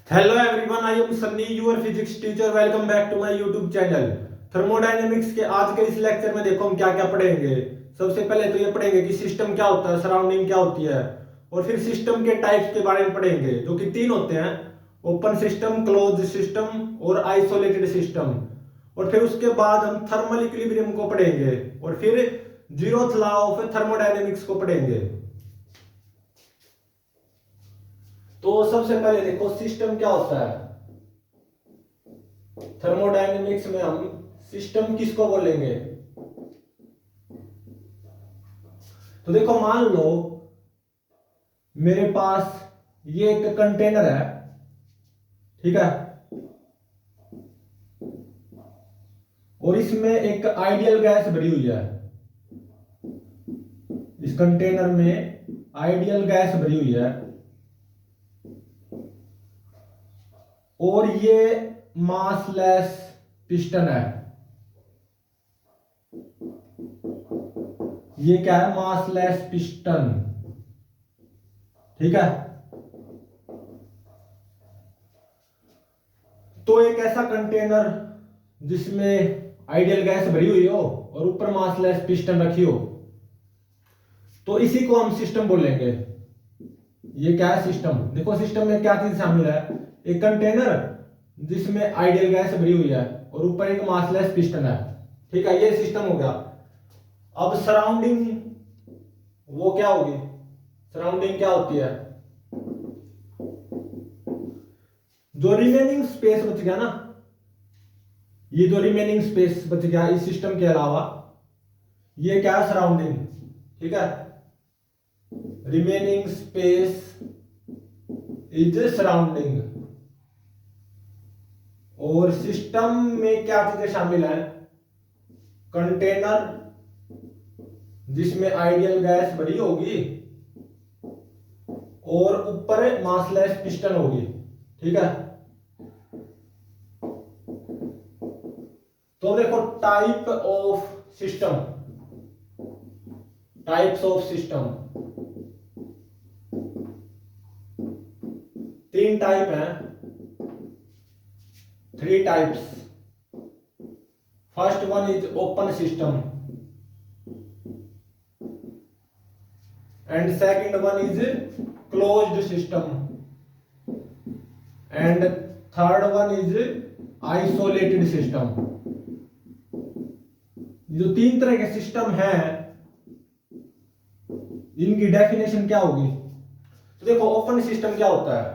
Hello everyone, I am Sunny, your physics teacher. Welcome back to my YouTube channel. Thermodynamics के आज के इस lecture में देखो हम क्या क्या पढ़ेंगे। सबसे पहले तो ये पढ़ेंगे कि सिस्टम क्या होता है, सराउंडिंग क्या होती है, और फिर सिस्टम के टाइप्स के बारे में पढ़ेंगे जो कि तीन होते हैं: ओपन सिस्टम, क्लोज सिस्टम और आइसोलेटेड सिस्टम। और फिर उसके बाद हम थर्मल इक्विलिब्रियम को पढ़ेंगे और फिर जीरोथ लॉ ऑफ थर्मोडायनेमिक्स को पढ़ेंगे। तो सबसे पहले देखो सिस्टम क्या होता है। थर्मोडायनेमिक्स में हम सिस्टम किसको बोलेंगे? तो देखो, मान लो मेरे पास ये एक कंटेनर है, ठीक है, और इसमें एक आइडियल गैस भरी हुई है। इस कंटेनर में आइडियल गैस भरी हुई है और ये मासलेस पिस्टन है। ये क्या है? मासलेस पिस्टन, ठीक है। तो एक ऐसा कंटेनर जिसमें आइडियल गैस भरी हुई हो और ऊपर मासलेस पिस्टन रखी हो, तो इसी को हम सिस्टम बोलेंगे। ये क्या है? सिस्टम। देखो सिस्टम में क्या चीज शामिल है? एक कंटेनर जिसमें आइडियल गैस भरी हुई है और ऊपर एक मासलेस पिस्टन है, ठीक है। ये सिस्टम हो गया। अब सराउंडिंग वो क्या होगी? सराउंडिंग क्या होती है? जो रिमेनिंग स्पेस बच गया ना, ये जो रिमेनिंग स्पेस बच गया इस सिस्टम के अलावा, ये क्या है? सराउंडिंग, ठीक है। Remaining space is surrounding. और सिस्टम में क्या चीजें शामिल है? कंटेनर जिसमें आइडियल गैस भरी होगी और ऊपर मासलेस पिस्टन होगी, ठीक है। तो देखो type of system, types of system, तीन टाइप हैं, three types. First one is open system and second one is closed system and third one is isolated system। जो तीन तरह के सिस्टम हैं इनकी डेफिनेशन क्या होगी? तो देखो ओपन सिस्टम क्या होता है?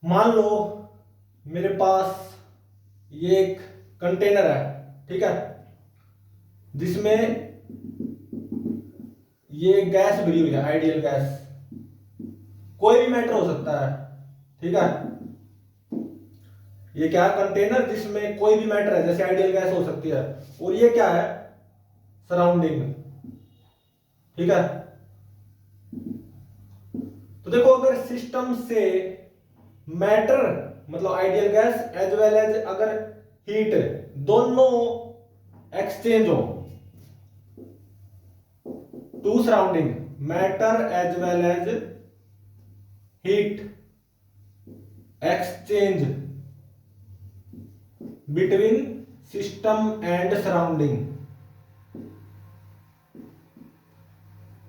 मान लो मेरे पास ये एक कंटेनर है, ठीक है, जिसमें ये गैस भरी हुई है, आइडियल गैस। कोई भी मैटर हो सकता है, ठीक है। ये क्या है? कंटेनर जिसमें कोई भी मैटर है, जैसे आइडियल गैस हो सकती है। और ये क्या है? सराउंडिंग, ठीक है। तो देखो अगर सिस्टम से मैटर मतलब ideal gas as well as अगर हीट दोनों एक्सचेंज हो to surrounding, matter as well as heat exchange between system and surrounding,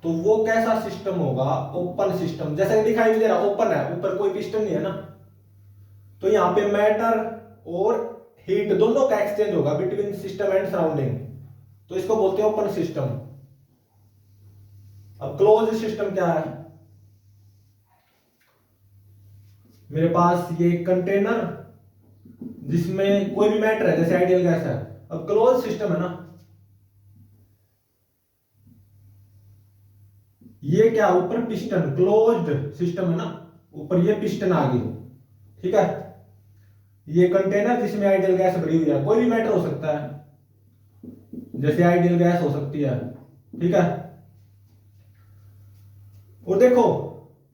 तो वो कैसा सिस्टम होगा? Open system. जैसे दिखाई भी दे रहा, ओपन है, ऊपर कोई पिस्टन नहीं है ना, तो यहां पे मैटर और हीट दोनों का एक्सचेंज होगा बिटवीन सिस्टम एंड सराउंडिंग, तो इसको बोलते हैं ओपन सिस्टम। अब क्लोज सिस्टम क्या है? मेरे पास ये कंटेनर जिसमें कोई भी मैटर है, जैसे आइडियल गैस है। अब क्लोज सिस्टम है ना, ये क्या? ऊपर पिस्टन, क्लोज्ड सिस्टम है ना, ऊपर ये पिस्टन आ गई, ठीक है। ये कंटेनर जिसमें आइडियल गैस भरी हुई है, कोई भी मैटर हो सकता है, जैसे आइडियल गैस हो सकती है, ठीक है। और देखो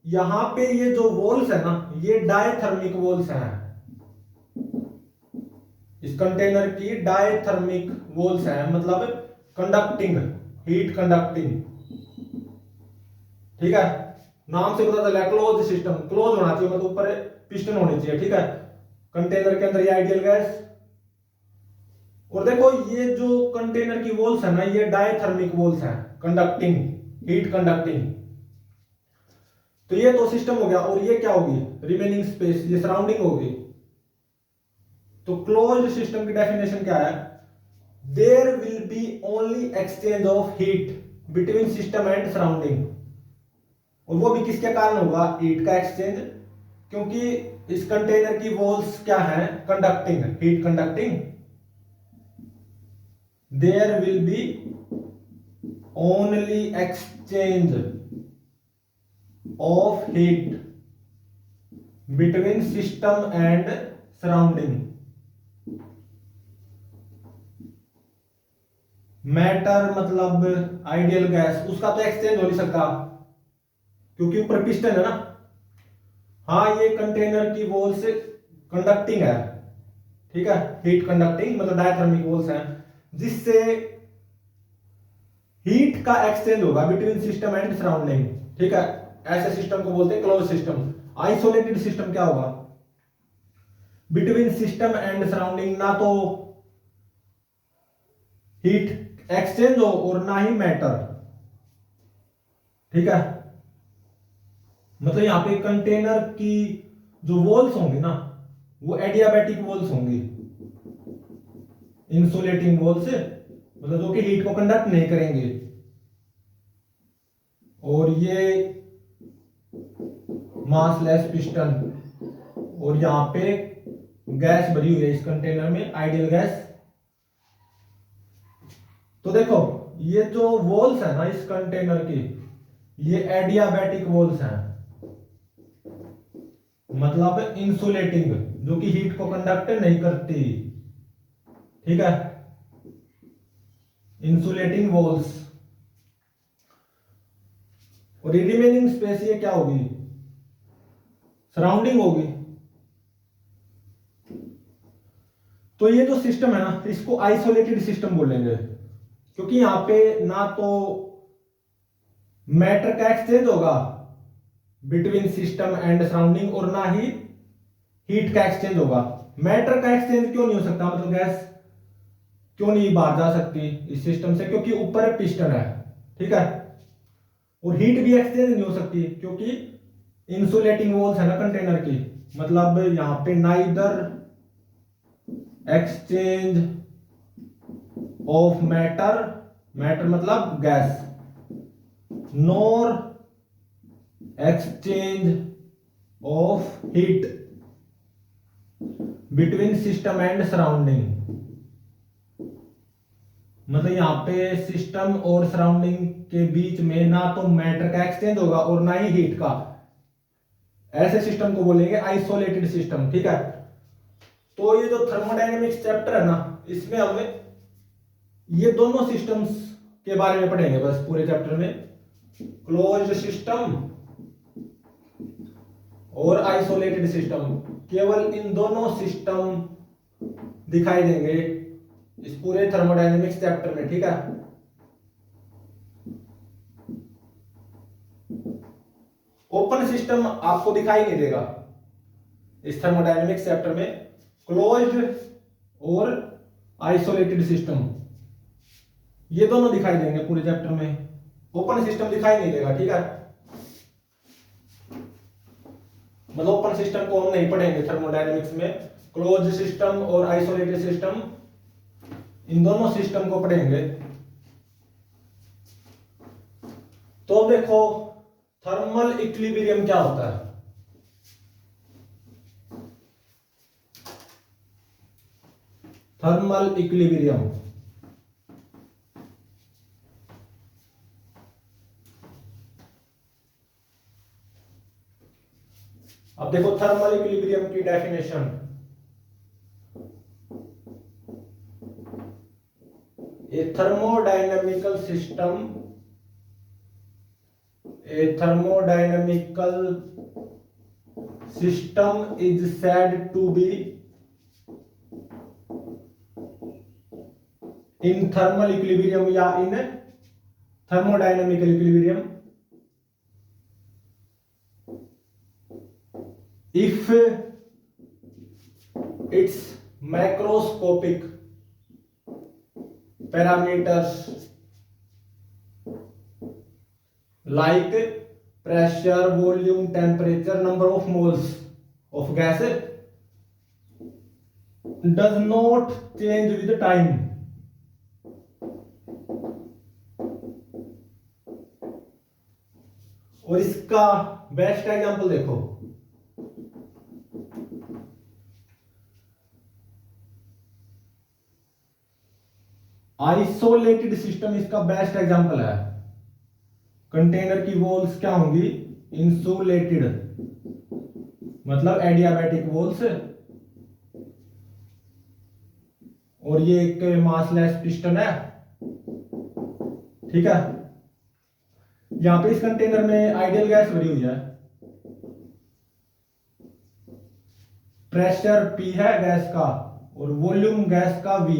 यहां पे ये जो वॉल्स है ना, ये डायथर्मिक वॉल्स हैं। इस कंटेनर की डायथर्मिक वॉल्स हैं, मतलब कंडक्टिंग, हीट कंडक्टिंग, ठीक है। नाम से पता चला क्लोज सिस्टम, क्लोज होना चाहिए मतलब ऊपर पिस्टन होनी चाहिए, ठीक है। कंटेनर के अंदर ये आइडियल गैस। और देखो ये जो कंटेनर की वॉल्स है ना, ये डायथर्मिक वॉल्स हैं, कंडक्टिंग, हीट कंडक्टिंग। तो ये तो सिस्टम हो गया। और ये क्या होगी, रिमेनिंग स्पेस, ये सराउंडिंग होगी। तो क्लोज्ड सिस्टम की डेफिनेशन क्या है, there will be only exchange of heat between system and surrounding. और वो भी किसके कारण होगा, हीट का एक्सचेंज, क्योंकि इस कंटेनर की वॉल्स क्या है, conducting, heat conducting. There will be only exchange of heat between system and surrounding. Matter मतलब आइडियल गैस, उसका तो एक्सचेंज हो नहीं सकता क्योंकि ऊपर पिस्टन है ना। हाँ ये कंटेनर की वॉल से कंडक्टिंग है, ठीक है, हीट कंडक्टिंग मतलब डायथर्मिक वॉल्स हैं, जिससे हीट का एक्सचेंज होगा बिटवीन सिस्टम एंड सराउंडिंग, ठीक है। ऐसे सिस्टम को बोलते हैं क्लोज सिस्टम। आइसोलेटेड सिस्टम क्या होगा, बिटवीन सिस्टम एंड सराउंडिंग ना तो हीट एक्सचेंज हो और ना ही मैटर, ठीक है। मतलब यहां पे कंटेनर की जो वॉल्स होंगी ना, वो एडियाबैटिक वॉल्स होंगी, इंसुलेटिंग वॉल्स, मतलब जो कि हीट को कंडक्ट नहीं करेंगे। और ये मासलेस पिस्टन, और यहां पे गैस भरी हुई है इस कंटेनर में, आइडियल गैस। तो देखो ये जो वॉल्स है ना इस कंटेनर की, ये एडियाबैटिक वॉल्स हैं, मतलब इंसुलेटिंग, जो कि हीट को कंडक्ट नहीं करती, ठीक है, इंसुलेटिंग वॉल्स। और रिमेनिंग स्पेस ये क्या होगी, सराउंडिंग होगी। तो ये जो सिस्टम है ना, इसको आइसोलेटेड सिस्टम बोलेंगे, क्योंकि यहां पे ना तो मैटर का एक्सचेंज होगा बिटवीन सिस्टम एंड सराउंडिंग और ना ही हीट का एक्सचेंज होगा। मैटर का एक्सचेंज क्यों नहीं हो सकता, मतलब गैस क्यों नहीं बाहर जा सकती इस सिस्टम से, क्योंकि ऊपर पिस्टन है, ठीक है। और हीट भी एक्सचेंज नहीं हो सकती क्योंकि इंसुलेटिंग वॉल्स है ना कंटेनर की, मतलब यहां पे neither exchange of matter, matter मतलब gas, nor exchange of heat between system and surrounding. मतलब यहां पे सिस्टम और सराउंडिंग के बीच में ना तो मैटर का एक्सचेंज होगा और ना ही हीट का। ऐसे सिस्टम को बोलेंगे आइसोलेटेड सिस्टम, ठीक है। तो ये जो थर्मोडायनेमिक्स चैप्टर है ना, इसमें हम ये दोनों सिस्टम्स के बारे में पढ़ेंगे बस पूरे चैप्टर में, क्लोज्ड सिस्टम और आइसोलेटेड सिस्टम। केवल इन दोनों सिस्टम दिखाई देंगे इस पूरे थर्मोडायनेमिक्स चैप्टर में, ठीक है। ओपन सिस्टम आपको दिखाई नहीं देगा इस थर्मोडायनेमिक्स चैप्टर में। क्लोज्ड और आइसोलेटेड सिस्टम ये दोनों दिखाई देंगे पूरे चैप्टर में, ओपन सिस्टम दिखाई नहीं देगा, ठीक है। मतलब ओपन सिस्टम को हम नहीं पढ़ेंगे थर्मोडायनेमिक्स में, क्लोज्ड सिस्टम और आइसोलेटेड सिस्टम इन दोनों सिस्टम को पढ़ेंगे। तो देखो थर्मल इक्विलिब्रियम क्या होता है, थर्मल इक्विलिब्रियम। अब देखो थर्मल इक्विलिब्रियम की definition, a thermodynamical system, a thermodynamical system is said to be in thermal equilibrium या in thermodynamical equilibrium if its macroscopic parameters like pressure, volume, temperature, number of moles of gas does not change with time, और इसका best example देखो, isolated system इसका best example है। Container की walls क्या होंगी, insulated, मतलब एडियाबैटिक वॉल्स, और ये एक मासलेस पिस्टन है, ठीक है। यहां पे इस कंटेनर में आइडियल गैस भरी हुई है, प्रेशर P है गैस का, और वॉल्यूम गैस का V,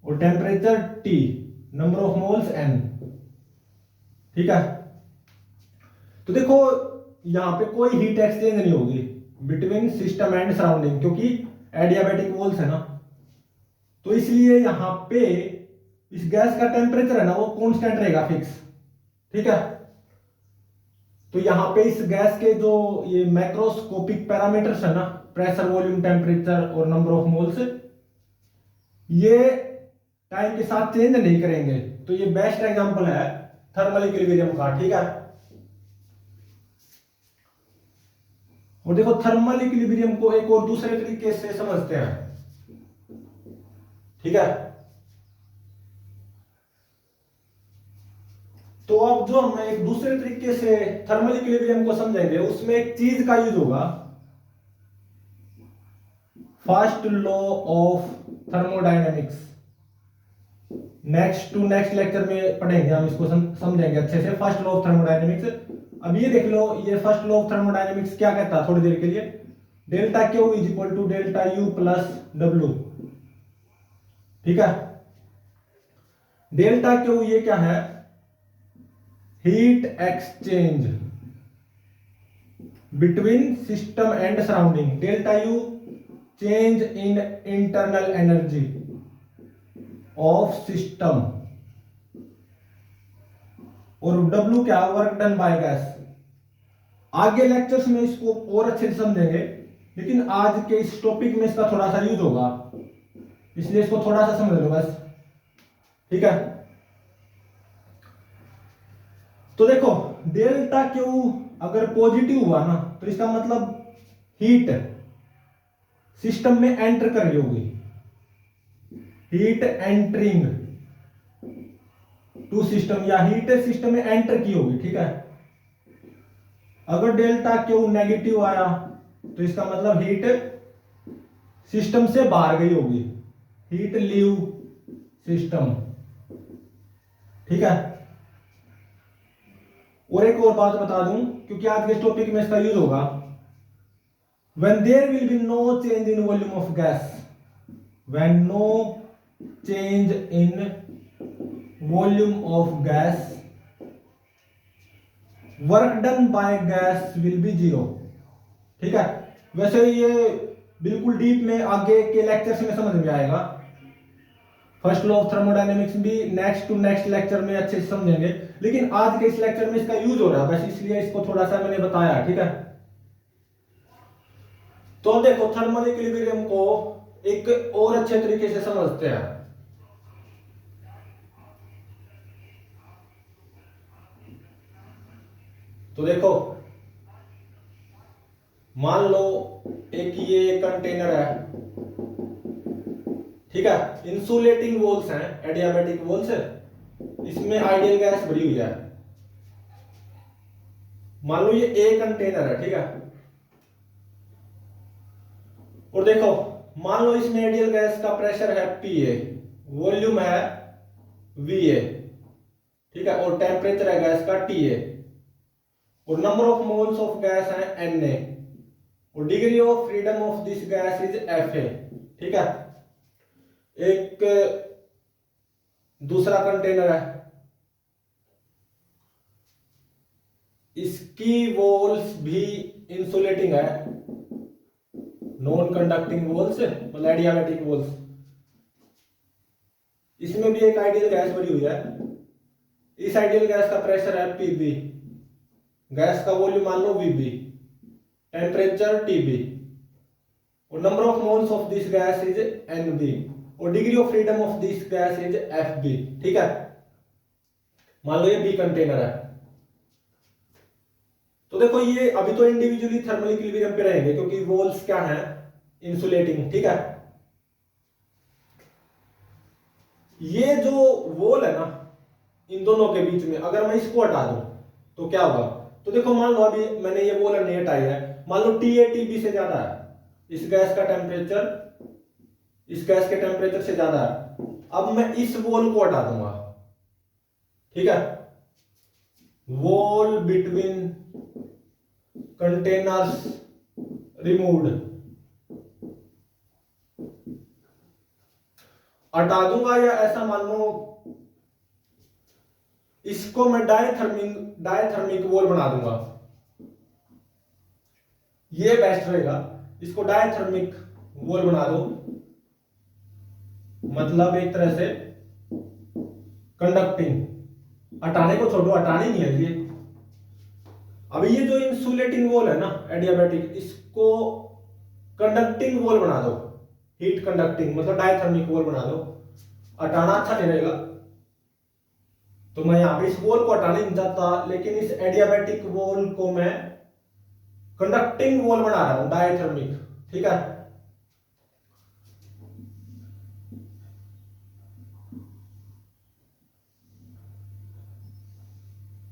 और temperature T, number of moles N, ठीक है। तो देखो यहां पे कोई हीट एक्सचेंज नहीं होगी बिटवीन सिस्टम एंड सराउंडिंग, क्योंकि एडियाबैटिक वॉल्स है ना, तो इसलिए यहां पे इस गैस का टेम्परेचर है ना वो कांस्टेंट रहेगा, फिक्स, ठीक है। तो यहां पे इस गैस के जो ये मैक्रोस्कोपिक पैरामीटर्स है ना, प्रेशर, वॉल्यूम, टेम्परेचर और नंबर ऑफ मोल्स, ये टाइम के साथ चेंज नहीं करेंगे। तो ये बेस्ट एग्जांपल है थर्मल इक्विलिब्रियम का, ठीक है। और देखो थर्मल इक्विलिब्रियम को एक और दूसरे तरीके से समझते हैं, ठीक है। तो अब जो हम एक दूसरे तरीके से थर्मल इक्विलिब्रियम को समझेंगे, उसमें एक चीज का यूज होगा, first law of thermodynamics. Next to next lecture में पढ़ेंगे हम इसको, समझेंगे अच्छे से, फर्स्ट लॉ ऑफ थर्मोडायनेमिक्स। अब ये देख लो, ये फर्स्ट लॉ ऑफ थर्मोडायनेमिक्स क्या कहता है थोड़ी देर के लिए, delta Q is equal to delta U plus W, ठीक है। डेल्टा क्यू ये क्या है, heat exchange between system and surrounding, delta U change in internal energy of system, और W क्या, वर्क डन बाय गैस। आगे लेक्चर्स में इसको और अच्छे से समझेंगे, लेकिन आज के इस टॉपिक में इसका थोड़ा सा यूज होगा, इसलिए इसको थोड़ा सा समझ लो बस, ठीक है। तो देखो डेल्टा क्यू अगर पॉजिटिव हुआ ना, तो इसका मतलब हीट सिस्टम में एंटर कर रही होगी, हीट एंटरिंग टू सिस्टम, या हीट सिस्टम में एंटर की होगी, ठीक है। अगर डेल्टा क्यू नेगेटिव आया तो इसका मतलब हीट सिस्टम से बाहर गई होगी, हीट लीव सिस्टम, ठीक है। और एक और बात बता दूं, क्योंकि आज के टॉपिक में इसका यूज होगा, when there will be no change in volume of gas, when no change in volume of gas, work done by gas will be zero, ठीक है। वैसे ये बिल्कुल डीप में आगे के लेक्चर्स में समझ में आएगा, फर्स्ट लॉ ऑफ थर्मोडायनेमिक्स भी नेक्स्ट टू नेक्स्ट लेक्चर में अच्छे से समझेंगे, लेकिन आज के इस लेक्चर में इसका यूज हो रहा है बस, इसलिए इसको थोड़ा सा मैंने बताया, ठीक है। तो देखो थर्मल इक्विलिब्रियम को एक और अच्छे तरीके से समझते हैं। तो देखो मान लो एक ये कंटेनर है, ठीक है, इंसुलेटिंग वॉल्स हैं, एडियाबैटिक वॉल्स, इसमें आइडियल गैस भरी हुई है। मान लो ये ए कंटेनर है, ठीक है, और देखो मान लो इसमें आइडियल गैस का प्रेशर है PA, वॉल्यूम है VA, ठीक है, और टेम्परेचर है गैस का TA, और number of moles of gas है Na, और degree of freedom of this gas is FA, ठीक है। एक दूसरा कंटेनर है, इसकी वॉल्स भी इंसुलेटिंग है, नॉन कंडक्टिंग वॉल्स मतलब एडियाबैटिक वॉल्स। इसमें भी एक आइडियल गैस भरी हुई है। इस आइडियल गैस का प्रेशर है पीबी, गैस का वॉल्यूम मान लो वीबी, टेम्परेचर टीबी, और number of moles of this gas is N B, और degree of freedom of this gas is F B. ठीक है, मान लो ये बी कंटेनर है। तो देखो ये अभी तो इंडिविजुअली थर्मल इक्विलिब्रियम पे रहेंगे क्योंकि वॉल्स क्या है, इंसुलेटिंग। ठीक है, ये जो वॉल है ना इन दोनों के बीच में, अगर मैं इसको हटा दूं तो क्या होगा? तो देखो मान लो अभी मैंने ये वॉल नहीं हटाई है, मान लो टी ए टी बी से ज्यादा है, इस गैस का टेम्परेचर इस गैस के टेम्परेचर से ज्यादा है। अब मैं इस वॉल को हटा दूंगा। ठीक है, वॉल बिटवीन कंटेनर्स रिमूव्ड, हटा दूंगा, या ऐसा मान लो इसको मैं डायथर्मिक वॉल बना दूंगा। ये बेस्ट रहेगा, इसको डायथर्मिक वॉल बना दो, मतलब एक तरह से कंडक्टिंग। हटाने को छोड़ो, हटानी नहीं है ये। अब ये जो इंसुलेटिंग वॉल है ना एडियाबैटिक, इसको कंडक्टिंग वॉल बना दो, हीट कंडक्टिंग मतलब डायथर्मिक वॉल बना दो। हटाना अच्छा नहीं रहेगा, तो मैं यहां पे इस वॉल को हटाने नहीं चाहता, लेकिन इस एडियाबैटिक वॉल को मैं कंडक्टिंग वॉल बना रहा हूं, डायथर्मिक। ठीक है,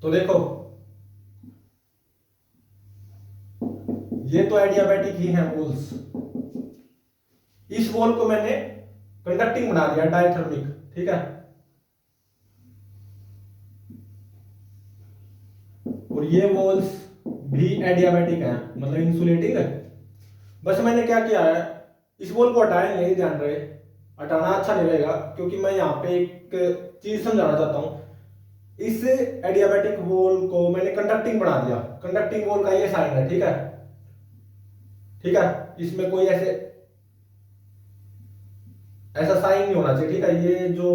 तो देखो ये तो एडियाबैटिक ही है वॉल्स, इस वॉल को मैंने कंडक्टिंग बना दिया, डायथर्मिक। ठीक है, और ये वॉल्स भी एडियाबैटिक है मतलब इंसुलेटिंग है। बस मैंने क्या किया है, इस वॉल को हटाया नहीं, ध्यान रहे, हटाना अच्छा नहीं रहेगा क्योंकि मैं यहाँ पे एक चीज समझाना चाहता हूं। इस एडियाबैटिक वॉल को मैंने कंडक्टिंग बना दिया, कंडक्टिंग वॉल का ये साइन है। ठीक है, ठीक है, इसमें कोई ऐसा साइन नहीं होना चाहिए। ठीक है, ये जो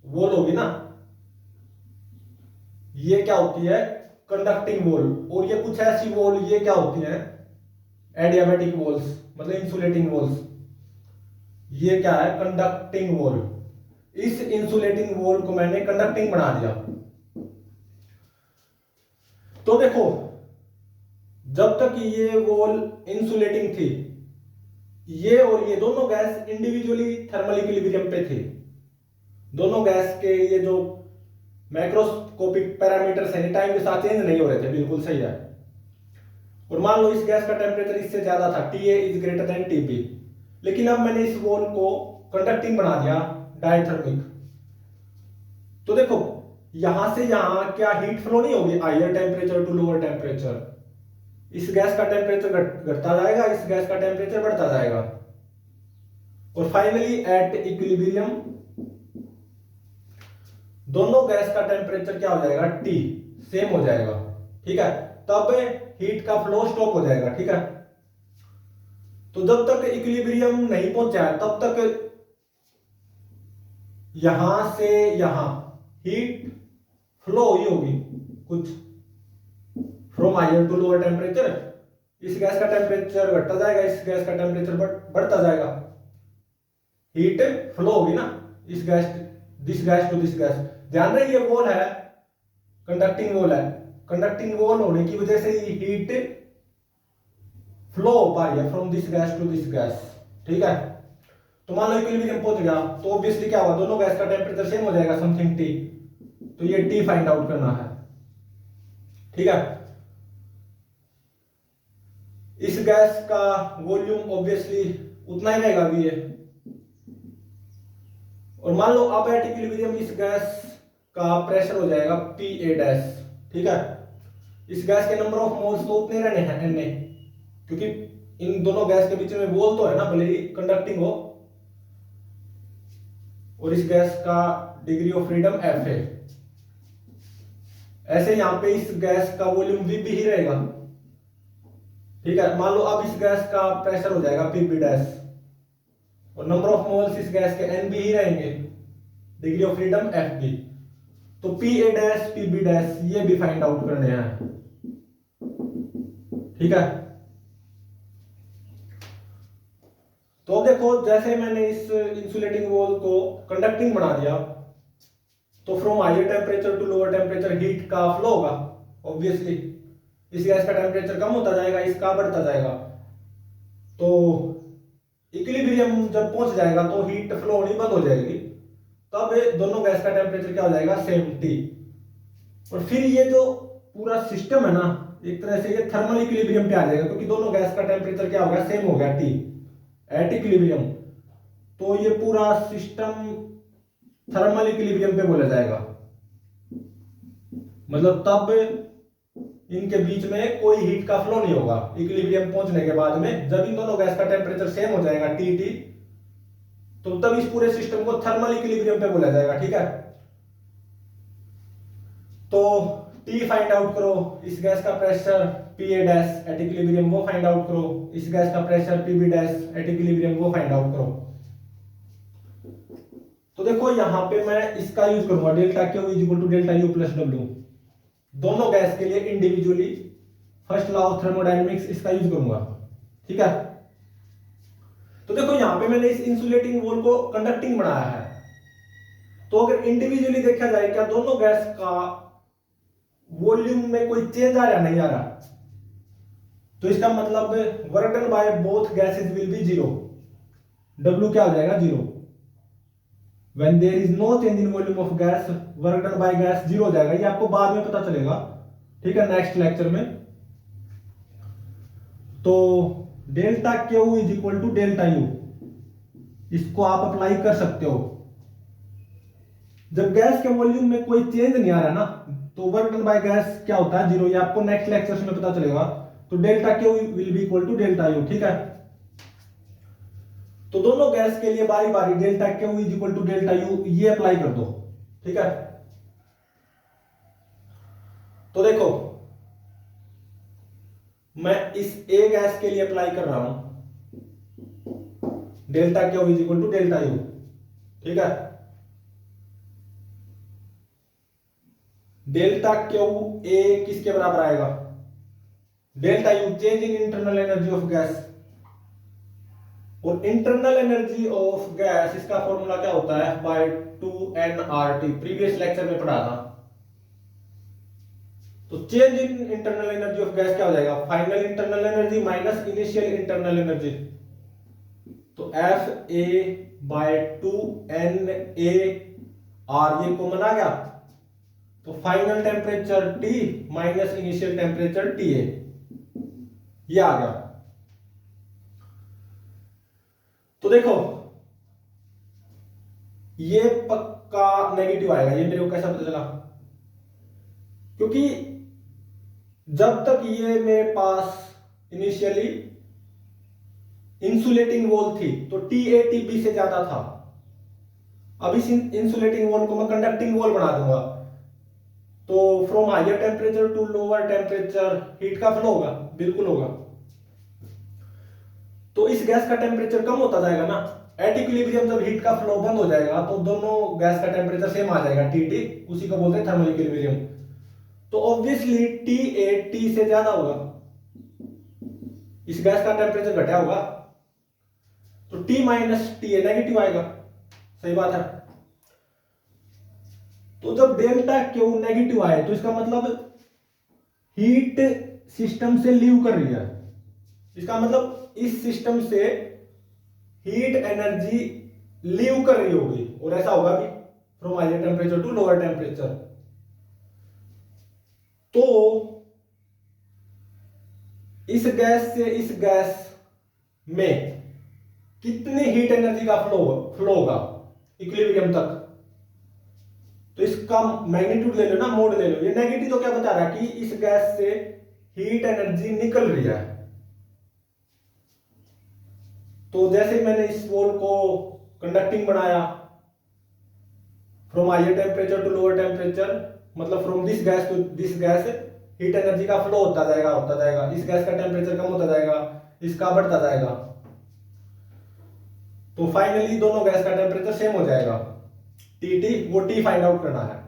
वॉल होगी ना, ये क्या होती है, कंडक्टिंग वॉल, और ये कुछ ऐसी वॉल ये क्या होती है, एडियाबैटिक वॉल्स मतलब इंसुलेटिंग वॉल्स। ये क्या है, कंडक्टिंग वॉल। इस इंसुलेटिंग वॉल को मैंने कंडक्टिंग बना दिया। तो देखो जब तक ये वॉल इंसुलेटिंग थी, ये और ये दोनों गैस इंडिविजुअली थर्मल इक्विलिब्रियम पे थे। दोनों गैस के ये जो मैक्रोस्कोपिक पैरामीटर्स हैं टाइम के साथ चेंज नहीं हो रहे थे, बिल्कुल सही है। और मान लो इस गैस का टेम्परेचर इससे ज्यादा था, TA is greater than TB, लेकिन अब मैंने इस वॉल को कंडक्टिंग बना दिया, डायथर्मिक। तो देखो यहां से यहां क्या हीट फ्लो नहीं होगी, higher temperature to lower temperature. इस गैस का टेम्परेचर घटता जाएगा, इस गैस का टेम्परेचर बढ़ता जाएगा, और फाइनली एट इक्विलिब्रियम दोनों गैस का टेम्परेचर क्या हो जाएगा, T सेम हो जाएगा। ठीक है, तब हीट का फ्लो स्टॉप हो जाएगा। ठीक है, तो जब तक इक्विलिब्रियम नहीं पहुंचा तब तक यहां से यहां हीट फ्लो ही होगी, कुछ from higher to lower temperature. इस गैस का टेम्परेचर घटता जाएगा, इस गैस का टेम्परेचर बढ़ता जाएगा, हीट फ्लो होगी ना, इस gas this gas to this gas. ध्यान रहे ये वॉल है, कंडक्टिंग वॉल है, कंडक्टिंग वॉल होने की वजह से हीट फ्लो हो पा रही है from this gas to this gas. ठीक है, तो मान लो इक्विलिब्रियम पहुंच गया तो ऑब्वियसली क्या होगा, दोनों गैस का टेम्परेचर सेम हो जाएगा, समथिंग T। तो ये T फाइंड आउट करना है। ठीक है, इस गैस का वॉल्यूम ऑब्वियसली उतना ही रहेगा भी ये, और मान लो अब एट इक्विलिब्रियम इस गैस का प्रेशर हो जाएगा PA'। ठीक है, इस गैस के नंबर ऑफ मोल्स तो उतने रहने हैं Na, क्योंकि इन दोनों गैस के बीच में वॉल तो है ना, भले ही कंडक्टिंग हो, और इस गैस का डिग्री ऑफ फ्रीडम F है, ऐसे यहाँ पे इस गैस का वॉल्यूम वी भी ही रहेगा। ठीक है, मान लो अब इस गैस का प्रेशर हो जाएगा पी बी डैश, और नंबर ऑफ मोल्स इस गैस के एन बी ही रहेंगे, degree of freedom F B. तो पी ए डैश पी बी डैश ये भी फाइंड आउट करने हैं। ठीक है, तो देखो जैसे मैंने इस इंसुलेटिंग वॉल को कंडक्टिंग बना दिया, तो from higher temperature to lower temperature heat का फ्लो होगा। ऑब्वियसली इस गैस का टेम्परेचर कम होता जाएगा, इसका बढ़ता जाएगा, तो इक्विलिब्रियम जब पहुंच जाएगा तो हीट फ्लो होनी बंद हो जाएगी, तब दोनों गैस का टेम्परेचर क्या हो जाएगा, सेम टी। और फिर ये जो पूरा सिस्टम है ना, एक तरह से ये थर्मल इक्विलिब्रियम पे आ जाएगा, क्योंकि दोनों गैस का टेम्परेचर क्या हो गया, सेम हो गया टी एट इक्विलिब्रियम। तो ये पूरा सिस्टम थर्मल इक्विलिब्रियम पे बोला जाएगा। मतलब तब इनके बीच में कोई हीट का फ्लो नहीं होगा इक्विलिब्रियम पहुंचने के बाद में। जब इन दोनों गैस का टेम्परेचर सेम हो जाएगा टी टी, तो तब इस पूरे सिस्टम को थर्मल इक्विलिब्रियम पे बोला जाएगा। ठीक है, तो टी फाइंड आउट करो, इस गैस का pressure P A dash at equilibrium वो फाइंड आउट करो, इस गैस का pressure P B dash at equilibrium वो फाइंड आउट करो। तो देखो यहां पे मैं इसका यूज करूंगा delta Q is equal to delta U plus W, दोनों गैस के लिए individually, first law of thermodynamics इसका यूज करूंगा। ठीक है, तो देखो यहां पे मैंने इस इंसुलेटिंग वॉल को कंडक्टिंग बनाया है, तो अगर इंडिविजुअली देखा जाए क्या दोनों गैस का वॉल्यूम में कोई चेंज आ रहा नहीं आ रहा, तो इसका मतलब work done by both gases will be zero, W क्या हो जाएगा, zero. When there is no change in volume of gas, work done by gas zero हो जाएगा। ये आपको बाद में पता चलेगा, ठीक है, नेक्स्ट लेक्चर में। तो delta Q is equal to delta U, इसको आप अप्लाई कर सकते हो। जब गैस के वॉल्यूम में कोई चेंज नहीं आ रहा ना, तो वर्क डन बाय गैस क्या होता है, जीरो। ये आपको नेक्स्ट लेक्चर में पता चलेगा। तो delta Q will be equal to delta U. ठीक है, तो दोनों गैस के लिए बारी बारी delta Q is equal to delta U ये अप्लाई कर दो। ठीक है, तो देखो मैं इस ए गैस के लिए अप्लाई कर रहा हूं delta Q is equal to delta U. ठीक है, डेल्टा क्यू ए किसके बराबर आएगा, delta U change in internal energy of gas. और इंटरनल एनर्जी ऑफ गैस इसका फॉर्मूला क्या होता है, बाय 2nRT, प्रीवियस लेक्चर में पढ़ा था। तो change in internal energy of gas क्या हो जाएगा, final internal energy minus initial internal energy. तो एफ ए बाय 2NAR ये कॉमन आ गया, तो final temperature T minus initial temperature TA ये आ गया। तो देखो ये पक्का नेगेटिव आएगा। ये मेरे को कैसा पता चला, क्योंकि जब तक ये मेरे पास इनिशियली इंसुलेटिंग वॉल थी तो TA TB से ज्यादा था। अब इस इंसुलेटिंग वॉल को मैं कंडक्टिंग वॉल बना दूंगा, तो from higher temperature to lower temperature heat का फ्लो होगा, बिल्कुल होगा। तो इस गैस का टेम्परेचर कम होता जाएगा ना, एट इक्विलिब्रियम जब हीट का फ्लो बंद हो जाएगा तो दोनों गैस का टेम्परेचर सेम आ जाएगा TT, उसी को बोलते हैं थर्मल इक्विलिब्रियम। तो ऑब्वियसली TA T से ज्यादा होगा, इस गैस का टेम्परेचर घटा होगा, तो T माइनस TA नेगेटिव आएगा। सही बात है। तो जब डेल्टा क्यू नेगेटिव आए तो इसका मतलब हीट सिस्टम से लीव कर रही है, इसका मतलब इस सिस्टम से हीट एनर्जी लीव कर रही होगी, और ऐसा होगा भी from higher temperature to lower temperature. तो इस गैस से इस गैस में कितनी हीट एनर्जी का फ्लो होगा इक्विलिब्रियम तक, तो इसका मैग्नीट्यूड ले लो ना, मोड ले लो। ये नेगेटिव तो क्या बता रहा है कि इस गैस से हीट एनर्जी निकल रही है। तो जैसे मैंने इस वॉल को कंडक्टिंग बनाया, from higher temperature to lower temperature, मतलब from this gas to this gas heat energy का फ्लो होता जाएगा। इस गैस का टेम्परेचर कम होता जाएगा, इसका बढ़ता जाएगा, तो फाइनली दोनों गैस का टेम्परेचर सेम हो जाएगा। टी वो टी फाइंड आउट करना है।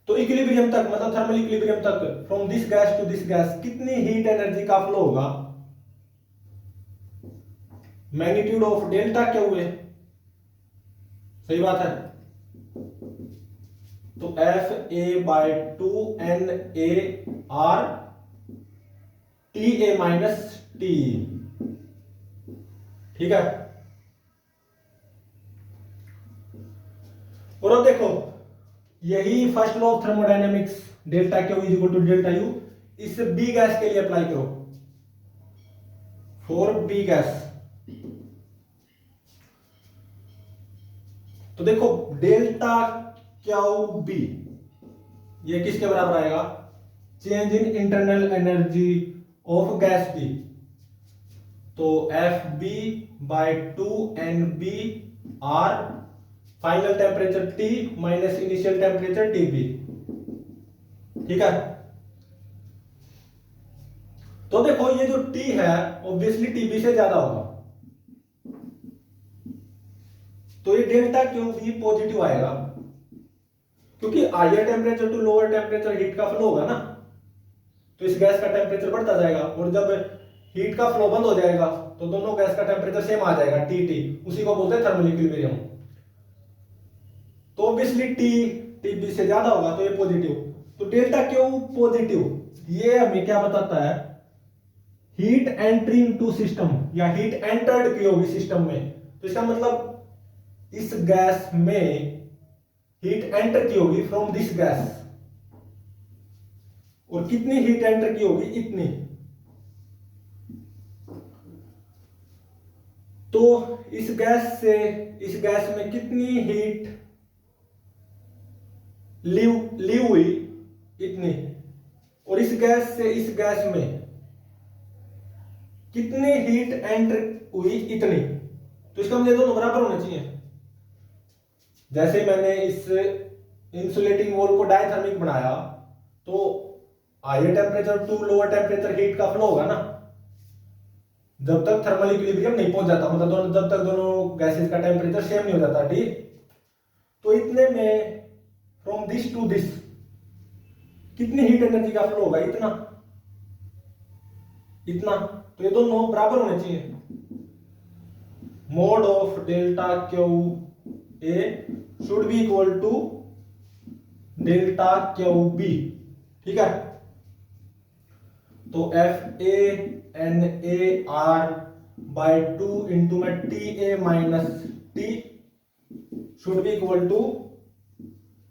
तो इक्विलिब्रियम तक, मतलब थर्मल इक्विलिब्रियम तक, from this gas to this gas कितनी हीट एनर्जी का फ्लो होगा? मैग्नीट्यूड ऑफ डेल्टा क्या हुए, सही बात है। तो F A by 2 N A R T A minus T, ठीक है। और अब देखो, यही first law of thermodynamics delta Q is equal to delta U इस बी गैस के लिए अप्लाई करो, फॉर बी गैस। तो देखो डेल्टा क्यू बी ये किसके बराबर आएगा? Change in internal energy of gas B. तो F B by 2 N B R final temperature T minus initial temperature T B, ठीक है। तो देखो ये जो टी है ऑब्वियसली टीबी से ज्यादा होगा, तो ये डेल्टा क्यू भी पॉजिटिव आएगा, क्योंकि higher temperature to lower temperature heat का फ्लो होगा ना, तो इस गैस का टेम्परेचर बढ़ता जाएगा, और जब हीट का फ्लो बंद हो जाएगा तो दोनों गैस का टेम्परेचर सेम आ जाएगा, टी टी, उसी को बोलते हैं थर्मल इक्विलिब्रियम। तो ऑब्वियसली टी टीबी से ज्यादा होगा, तो ये पॉजिटिव। तो डेल्टा क्यू पॉजिटिव ये हमें क्या बताता है? हीट एंट्रिंग टू सिस्टम, या हीट एंटर्ड की होगी सिस्टम में, तो इसका मतलब इस गैस में हीट एंटर की होगी फ्रॉम दिस गैस, और कितनी हीट एंटर की होगी? इतनी। तो इस गैस से इस गैस में कितनी हीट लीव हुई? इतनी। और इस गैस से इस गैस में कितनी हीट एंटर हुई? इतनी। तो इसका मतलब दोनों बराबर होने चाहिए। जैसे मैंने इस इंसुलेटिंग वॉल को डायथर्मिक बनाया, तो higher temperature to lower temperature heat का फ्लो होगा ना, जब तक थर्मल इक्विलिब्रियम नहीं पहुंच जाता, मतलब जब तक दोनों गैसेस का टेम्परेचर सेम नहीं हो जाता, ठीक। तो इतने में फ्रॉम दिस टू दिस कितनी हीट एनर्जी का फ्लो होगा? इतना, इतना। तो ये दोनों बराबर होने चाहिए। Mode of delta Q A should be equal to delta Q B, ठीक है। तो F A N A R by 2 into में T A minus T should be equal to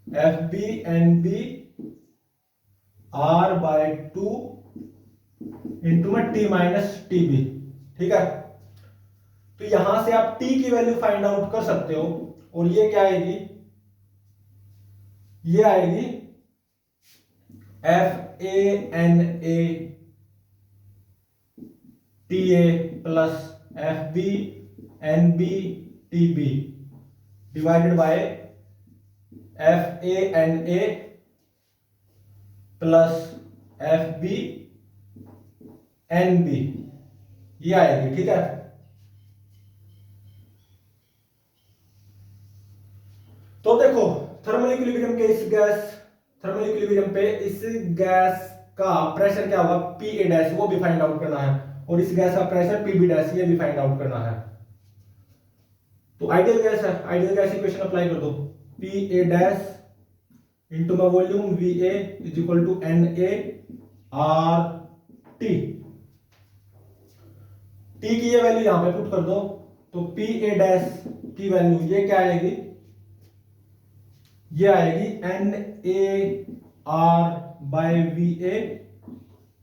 F B N B R by 2 into में T minus T B, ठीक है। तो यहां से आप टी की वैल्यू फाइंड आउट कर सकते हो, और ये क्या आएगी? ये आएगी F A N A T A plus F B N B T B divided by F A N A plus F B N B, ये आएगी, ठीक है। तो देखो थर्मल इक्विलिब्रियम के थर्मल इक्विलिब्रियम पे इस गैस का प्रेशर क्या होगा? पी ए डैश, वो भी फाइंड आउट करना है, और इस गैस का प्रेशर पी बी डैश, ये भी फाइंड आउट करना है। तो आइडियल गैस है, आइडियल गैस इक्वेशन अप्लाई कर दो, P A dash into my volume V A is equal to N A R T. T की ये वैल्यू यहां पे पुट कर दो, तो पी ए डैश की वैल्यू ये क्या आएगी? ये आएगी N A R by V A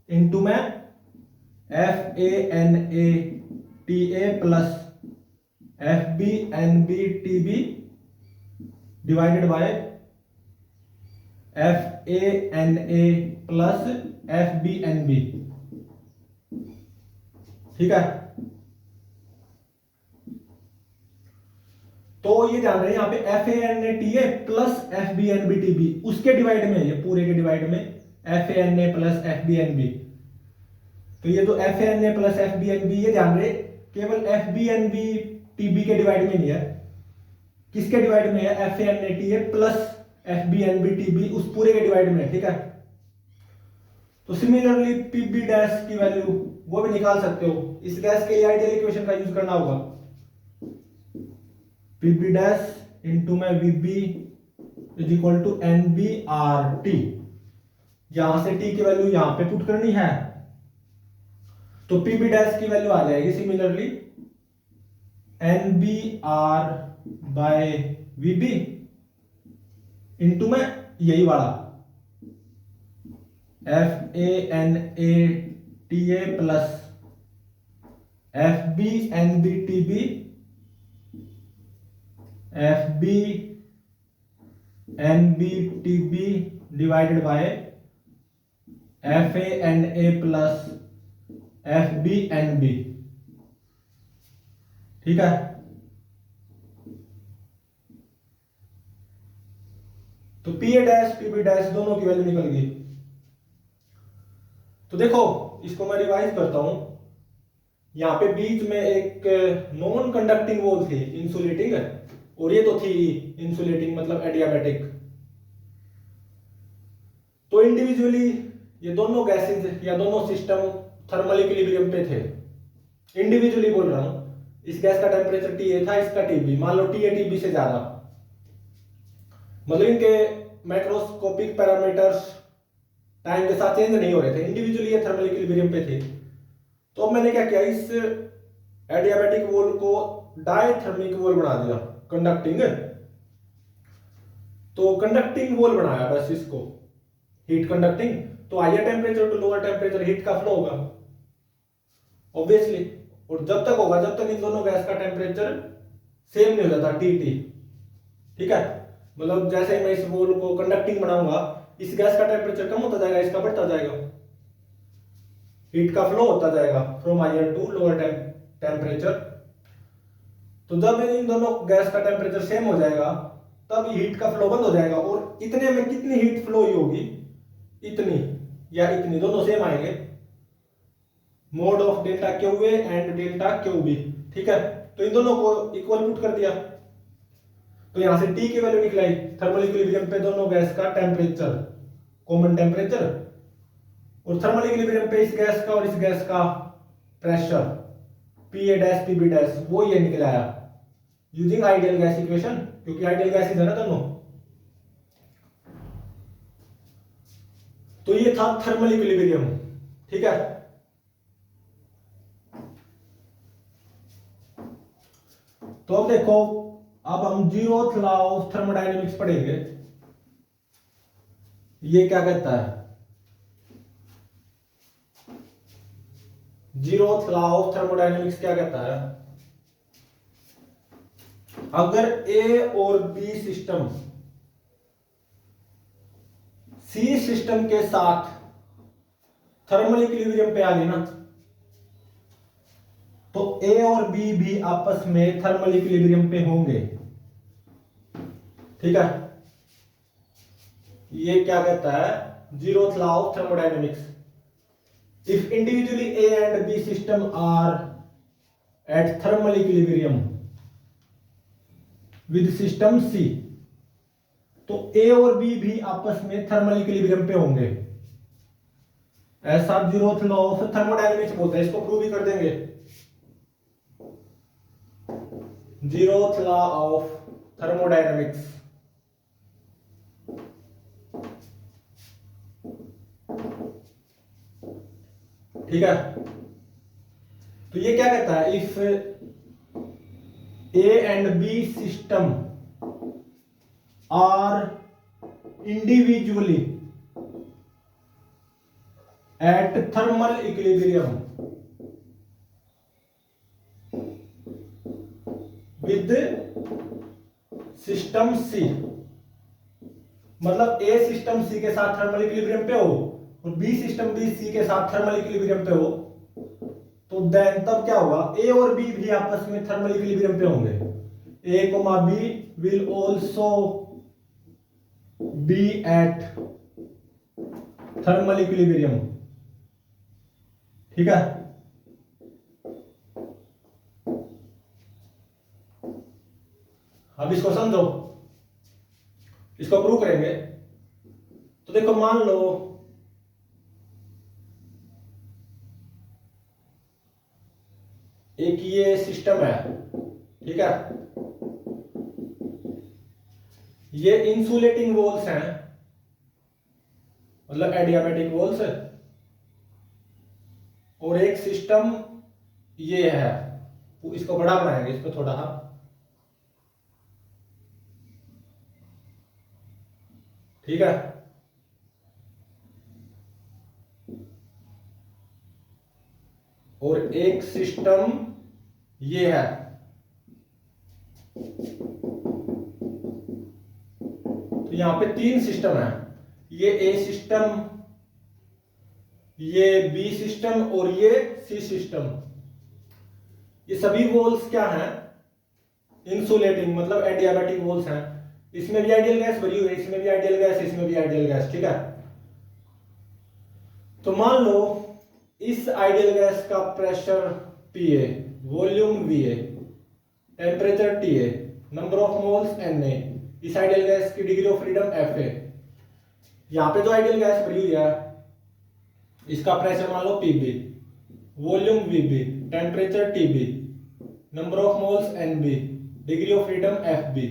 into में F A N A T A plus F B N B T B divided by F A N A plus F B N B, ठीक है। तो ये जान रहे हैं यहाँ पे FANATA प्लस FBNBTB उसके डिवाइड में, ये पूरे के डिवाइड में FANA प्लस FBNB। तो ये तो FANA प्लस FBNB ये जान रहे केवल FBNBTB के डिवाइड में नहीं है, किसके डिवाइड में है? FANATA प्लस FBNBTB उस पूरे के डिवाइड में, ठीक है। तो सिमिलरली PB डैश की वैल्यू वो भी निकाल सकते हो। इस गैस के लिए आइडियल इक्वेशन का यूज करना होगा, PB डैश इंटू में VB is equal to NBRT। यहां से T की वैल्यू यहां पे पुट करनी है, तो PB डैश की वैल्यू आ जाएगी similarly NBR by VB into में यही वाला FANATA plus FBNBTB divided by FANA plus FBNB, ठीक है। तो PA डैश PB डैश दोनों की वैल्यू निकल गई। तो देखो इसको मैं रिवाइज करता हूं। यहां पे बीच में एक नॉन कंडक्टिंग वॉल थी इंसुलेटिंग, और ये तो थी इंसुलेटिंग मतलब एडियाबैटिक। तो इंडिविजुअली ये दोनों गैसेज या दोनों सिस्टम थर्मल इक्विलिब्रियम पे थे। इंडिविजुअली बोल रहा हूं, इस गैस का टेम्परेचर TA था, इसका TB, मान लो TA TB से ज्यादा, मतलब इनके मैक्रोस्कोपिक पैरामीटर्स टाइम के साथ चेंज नहीं हो रहे थे, इंडिविजुअली ये थर्मल इक्विलिब्रियम पे थे। तो अब मैंने क्या किया, इस एडियाबैटिक वॉल को डायथर्मिक वॉल बना दिया, कंडक्टिंग। तो कंडक्टिंग वॉल बनाया बस इसको, हीट कंडक्टिंग। तो higher temperature to lower temperature heat का फ्लो होगा ऑब्वियसली, और जब तक होगा जब तक इन दोनों गैस का टेम्परेचर सेम नहीं हो जाता TT, ठीक है। मतलब जैसे मैं इस वॉल को कंडक्टिंग बनाऊंगा, इस गैस का टेम्परेचर कम होता जाएगा, इसका बढ़ता जाएगा, हीट का फ्लो होता जाएगा from higher to lower temperature. तो जब इन दोनों गैस का टेम्परेचर सेम हो जाएगा तब हीट का फ्लो बंद हो जाएगा, और इतने में कितनी हीट फ्लो ही होगी, इतनी या इतनी, दोनों सेम आएंगे, mode of delta QA and delta QB, ठीक है। तो इन दोनों को इक्वल पुट कर दिया, तो यहां से T की वैल्यू निकलाई, थर्मल इक्विलिब्रियम पे दोनों गैस का टेम्परेचर, कॉमन टेम्परेचर, और थर्मल इक्विलिब्रियम पे इस गैस का और इस गैस का pressure, PA dash PB dash, वो ये निकल आया यूजिंग आइडियल गैस इक्वेशन, क्योंकि आइडियल गैसेज है ना दोनों। तो ये था थर्मल इक्विलिब्रियम, ठीक है। तो अब देखो, अब हम जीरोथ लॉ ऑफ थर्मोडायनेमिक्स पढ़ेंगे। ये क्या कहता है? जीरोथ लॉ ऑफ थर्मोडायनेमिक्स क्या कहता है? अगर A और B सिस्टम C सिस्टम के साथ थर्मल इक्विलिब्रियम पे आ गई ना, तो A और B भी आपस में थर्मल इक्विलिब्रियम पे होंगे, ठीक है। ये क्या कहता है? Zeroth law of thermodynamics. If individually A and B system are at thermal equilibrium with system C, तो A और B भी आपस में थर्मल इक्विलिब्रियम पे होंगे, ऐसा जीरोथ लॉ ऑफ थर्मोडायनेमिक्स बोलते हैं। इसको प्रूव भी कर देंगे, जीरोथ लॉ ऑफ थर्मोडायनेमिक्स। ठीक है, तो ये क्या कहता है? If A and B system are individually at thermal equilibrium with system C, मतलब A सिस्टम C के साथ थर्मल इक्विलिब्रियम पे हो और B सिस्टम B C के साथ थर्मल इक्विलिब्रियम पे हो, तो देन तब क्या होगा? A और B भी आपस में थर्मल इक्विलिब्रियम पे होंगे। A comma B will also be at thermal equilibrium। ठीक है, अब इसको समझो, इसको प्रूव करेंगे। तो देखो मान लो एक ये सिस्टम है, ठीक है, ये इंसुलेटिंग वॉल्स हैं, मतलब एडियाबैटिक वॉल्स, और एक सिस्टम ये है, इसको बड़ा बनाएंगे, इसको थोड़ा सा, ठीक है। और एक सिस्टम ये है, तो यहां पे 3 सिस्टम है, ये ए सिस्टम, ये बी सिस्टम और ये सी सिस्टम। ये सभी वॉल्स क्या हैं, इंसुलेटिंग, मतलब एडियाबैटिक वॉल्स हैं। इसमें भी आइडियल गैस भरी हुई है, इसमें भी आइडियल गैस, इसमें भी आइडियल गैस, ठीक है। तो मान लो इस आइडियल गैस का pressure P A, volume V A, temperature T A, number of moles N A, इस आइडियल गैस की डिग्री ऑफ फ्रीडम एफए। यहां पे जो आइडियल गैस भरी हुई है इसका प्रेशर मान लो P B, volume V B, temperature T B, number of moles N B, degree of freedom F B.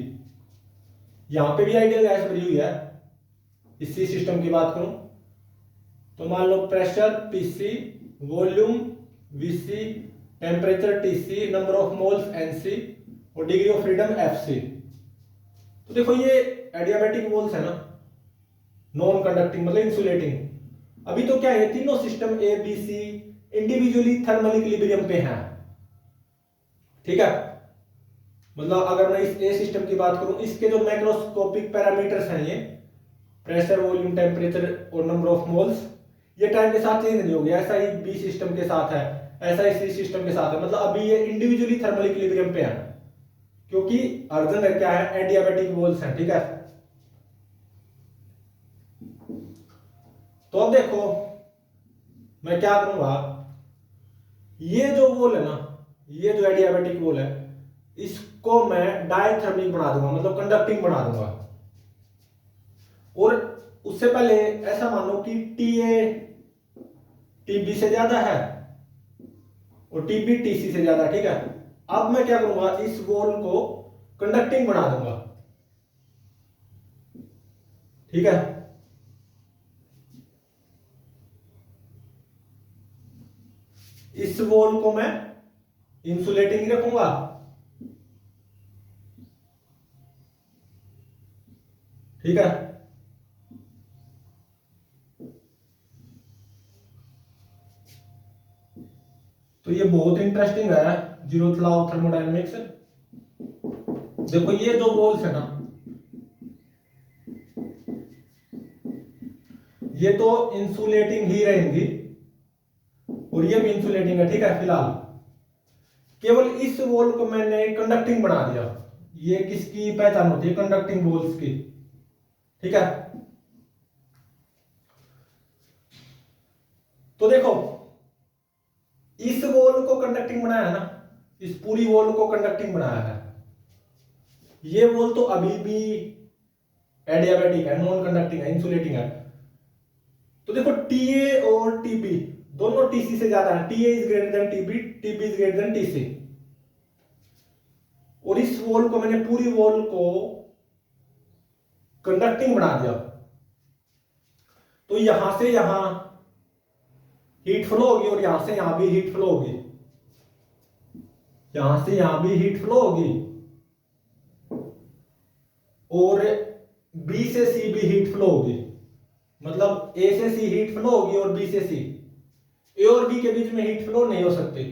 यहां पे भी आइडियल गैस भरी हुई है। इसी सिस्टम की बात करूं तो मान लो pressure PC, volume VC, temperature TC, number of moles NC और डिग्री ऑफ फ्रीडम एफसी। तो देखो ये एडियाबैटिक वॉल्स है ना, नॉन कंडक्टिंग मतलब इंसुलेटिंग। अभी तो क्या है, तीनों system A B C individually thermal equilibrium पे हैं, ठीक है। मतलब अगर मैं इस ए सिस्टम की बात करूं, इसके जो मैक्रोस्कोपिक पैरामीटर्स हैं, ये प्रेशर, वॉल्यूम, टेम्परेचर और नंबर ऑफ मोल्स, ये टाइम के साथ चेंज नहीं होगी। ऐसा ही बी सिस्टम के साथ है, ऐसा ही सी सिस्टम के साथ है। मतलब अभी ये इंडिविजुअली थर्मल इक्विलिब्रियम पे है, क्योंकि अर्जन क्या है, एडियाबैटिक वॉल्स हैं, ठीक है। तो अब देखो मैं क्या करूंगा, ये जो वॉल है ना, ये जो एडियाबैटिक वॉल है, इसको मैं डायथर्मिक बना दूंगा, मतलब कंडक्टिंग बना दूंगा। और उससे पहले ऐसा मानो कि टीए टीबी से ज्यादा है और टीबी टीसी से ज्यादा, ठीक है। अब मैं क्या करूंगा, इस वॉल को कंडक्टिंग बना दूंगा, ठीक है। इस वॉल को मैं इंसुलेटिंग ही रखूंगा, ठीक है। तो ये बहुत इंटरेस्टिंग है, जीरोथ लॉ ऑफ थर्मोडायनेमिक्स। देखो ये जो वॉल्स है ना, ये तो इंसुलेटिंग ही रहेंगी और ये भी इंसुलेटिंग है, ठीक है। फिलहाल केवल इस वॉल को मैंने कंडक्टिंग बना दिया। ये किसकी पहचान होती है, कंडक्टिंग वॉल्स की, ठीक है। तो देखो इस वॉल को कंडक्टिंग बनाया है ना, इस पूरी वॉल को कंडक्टिंग बनाया है। ये वॉल तो अभी भी एडियाबैटिक है, नॉन कंडक्टिंग है, इंसुलेटिंग है। तो देखो टीए और टीबी दोनों टीसी से ज्यादा है, TA is greater than TB, TB is greater than TC. और इस वॉल को मैंने पूरी वॉल को कंडक्टिंग बना दिया। तो यहां से यहां हीट फ्लो होगी और यहां से यहां भी हीट फ्लो होगी, यहां से यहां भी हीट फ्लो होगी, और बी से सी भी हीट फ्लो होगी। मतलब ए से सी हीट फ्लो होगी और बी से सी। ए और बी के बीच में हीट फ्लो नहीं हो सकती,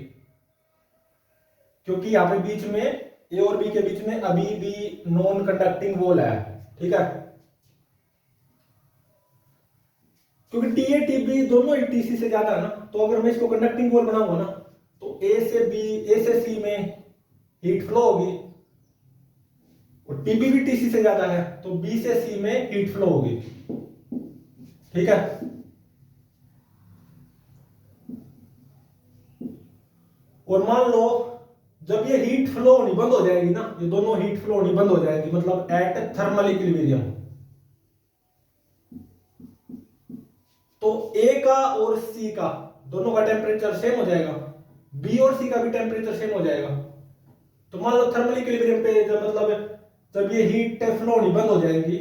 क्योंकि यहां पे बीच में ए और बी के बीच में अभी भी नॉन कंडक्टिंग वॉल है, ठीक है। क्योंकि टीए टीबी दोनों ही टीसी से ज्यादा है ना, तो अगर मैं इसको कंडक्टिंग वॉल बनाऊंगा ना, तो ए से बी, ए से सी में हीट फ्लो होगी और टीबी भी टीसी से ज्यादा है, तो बी से सी में हीट फ्लो होगी। ठीक है, और मान लो जब ये हीट फ्लो होनी बंद हो जाएगी ना, ये दोनों हीट फ्लो होनी बंद हो जाएगी, मतलब एट थर्मल इक्विलिब्रियम, तो ए का और सी का दोनों का टेम्परेचर सेम हो जाएगा, बी और सी का भी टेम्परेचर सेम हो जाएगा। तो मान लो थर्मल इक्विलिब्रियम पे जब मतलब जब ये हीट फ्लो होनी बंद हो जाएगी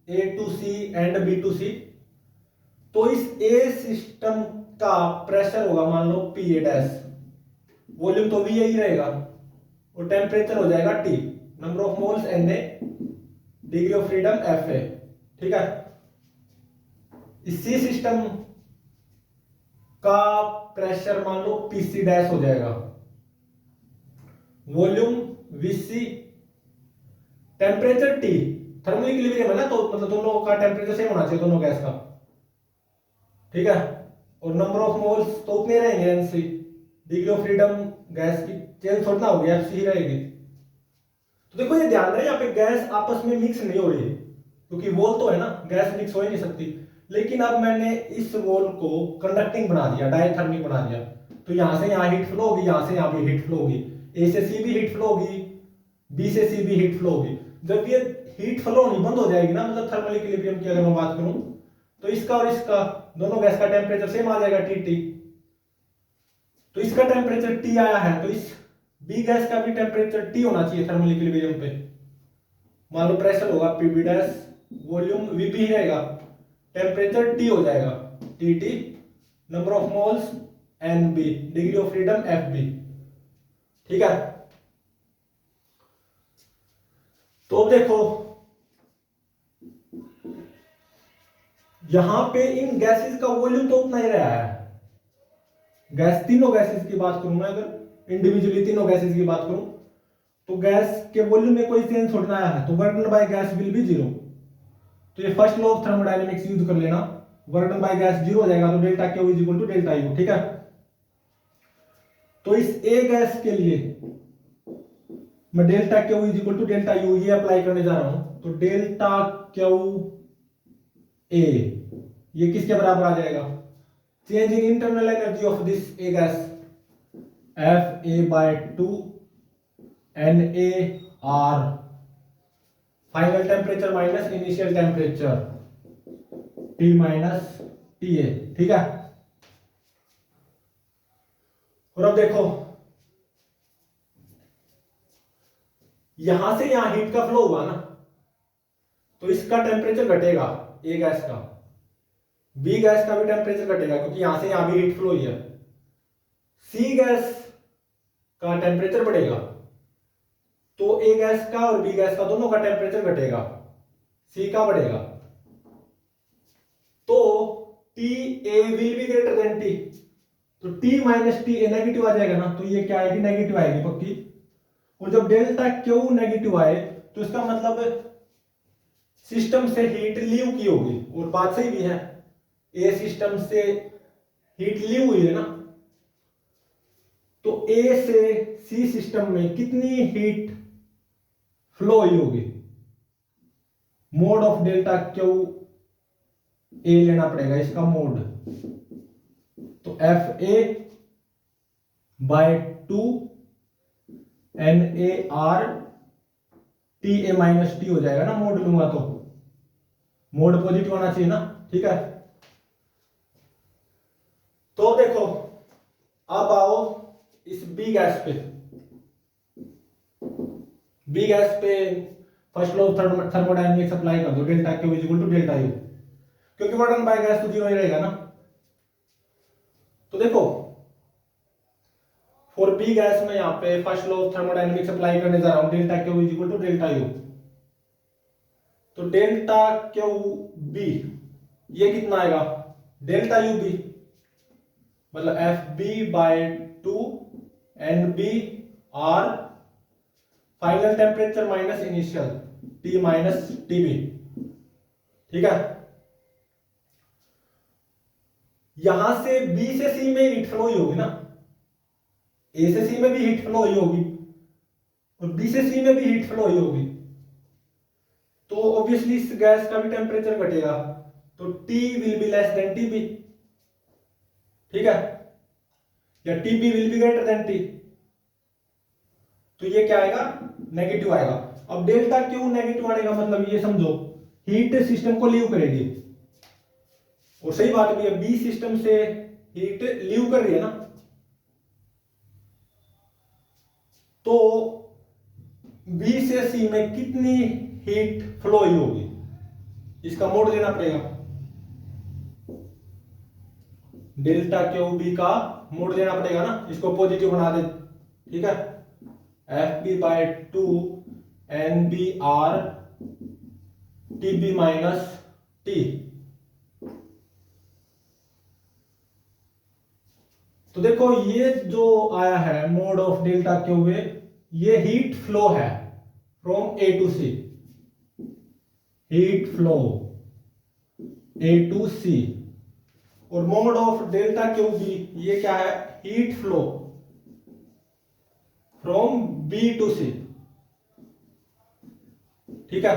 A to C and B to C, तो इस ए सिस्टम का प्रेशर होगा मान लो पी ए डैश, वॉल्यूम तो वी ही रहेगा, और टेम्परेचर हो जाएगा T, number of moles N A, degree of freedom F A. ठीक है, इस सी सिस्टम का प्रेशर मान लो पीसी डैश हो जाएगा, volume VC, temperature T, thermal equilibrium है ना, तो मतलब दोनों का टेम्परेचर सेम होना चाहिए दोनों गैस का। ठीक है, और नंबर ऑफ मोल्स तो उतने रहेंगे NC, degree of freedom gas की चेंज थोड़ा होगी, एफसी ही रहेगी। तो देखो ये ध्यान रहे, यहाँ पे गैस आपस में मिक्स नहीं हो रही है, क्योंकि वॉल तो है ना, गैस मिक्स हो ही नहीं सकती। लेकिन अब मैंने इस वॉल को कंडक्टिंग बना दिया, डायथर्मिक बना दिया, तो यहां से यहां हीट फ्लो होगी, यहां से यहां भी हीट फ्लो होगी, ए से सी भी हीट फ्लो होगी, बी से सी भी हीट फ्लो होगी। जब ये हीट फ्लो होनी बंद हो जाएगी ना, मतलब थर्मल इक्विलिब्रियम की अगर मैं बात करूं, तो इसका और इसका दोनों गैस का टेम्परेचर सेम आ जाएगा, टी टी। तो इसका टेम्परेचर टी आया है, तो इस बी गैस का भी टेम्परेचर टी होना चाहिए थर्मल इक्विलिब्रियम पे। मान लो प्रेशर होगा पीबी डैश, वॉल्यूम वीपी ही रहेगा, टेम्परेचर टी हो जाएगा T T, number of moles N B, degree of freedom F B. ठीक है, तो देखो यहां पे इन गैसेस का वॉल्यूम तो उतना ही रहा है, गैस तीनों गैसेस की बात करूं मैं, अगर इंडिविजुअली तीनों गैसेस की बात करूं, तो गैस के वॉल्यूम में कोई चेंज थोड़ा आया है, तो work by gas will be zero. तो ये first law of thermodynamics use कर लेना, वर्क बाय गैस जीरो हो जाएगा, तो delta Q is equal to delta U. ठीक है, तो इस ए गैस के लिए मैं delta Q is equal to delta U ये अप्लाई करने जा रहा हूं, तो डेल्टा क्यू ए ये किसके बराबर आ जाएगा, change in internal energy of this A gas, F A by two N A R, final temperature minus initial temperature T minus T A. ठीक है, और अब देखो यहां से यहां हीट का फ्लो हुआ ना, तो इसका टेम्परेचर घटेगा ए गैस का, बी गैस का भी टेम्परेचर घटेगा, क्योंकि यहां से यहां भी हीट फ्लो हुई है। सी गैस का टेम्परेचर बढ़ेगा, तो ए गैस का और बी गैस का दोनों का टेम्परेचर घटेगा, सी का बढ़ेगा, तो T A will be greater than T, तो T minus T A negative आ जाएगा ना, तो ये क्या आएगी, नेगेटिव आएगी पक्की। और जब डेल्टा क्यू नेगेटिव आए, तो इसका मतलब सिस्टम से हीट लीव की होगी, और बात सही भी है, ए सिस्टम से हीट लीव हुई है ना, तो ए से सी सिस्टम में कितनी हीट फ्लो हुई होगी, mode of delta Q A लेना पड़ेगा, इसका मोड, तो F A by two N A R T A minus T हो जाएगा ना, मोड लूंगा तो मोड पॉजिटिव आना चाहिए ना। ठीक है, तो देखो अब आओ इस बी गैस पे, बी गैस पे first law of thermodynamics apply कर दो, delta Q is equal to delta U, क्योंकि वर्क बाय गैस तो जीरो ही रहेगा ना। तो देखो फॉर बी गैस में यहां पे first law of thermodynamics apply करने जा रहा हूं, delta Q is equal to delta U, तो डेल्टा क्यू बी ये कितना आएगा, डेल्टा यू बी मतलब F B by two N B R, final temperature minus initial T minus T B. ठीक है, यहां से बी से सी में हीट फ्लो ही होगी ना, ए से सी में भी हीट फ्लो ही होगी और बी से सी में भी हीट फ्लो ही होगी, तो ऑब्वियसली इस गैस का भी टेम्परेचर घटेगा, तो T will be less than TB, ठीक है, या TB will be greater then T। तो ये क्या आएगा, नेगेटिव आएगा। अब डेल्टा क्यू नेगेटिव आने का मतलब ये समझो, हीट सिस्टम को लीव करेगी, और सही बात भी है, बी सिस्टम से हीट लीव कर रही है ना, तो बी से सी में कितनी हीट फ्लो हुई होगी, इसका मोड लेना पड़ेगा, डेल्टा क्यू बी का मोड लेना पड़ेगा ना, इसको पॉजिटिव बना दे, ठीक है, F B by 2 N B R T B minus T. तो देखो ये जो आया है mod of delta Q A, ये हीट फ्लो है from A to C, heat flow A to C, और mod of delta Q B ये क्या है, heat flow from B to C, ठीक है।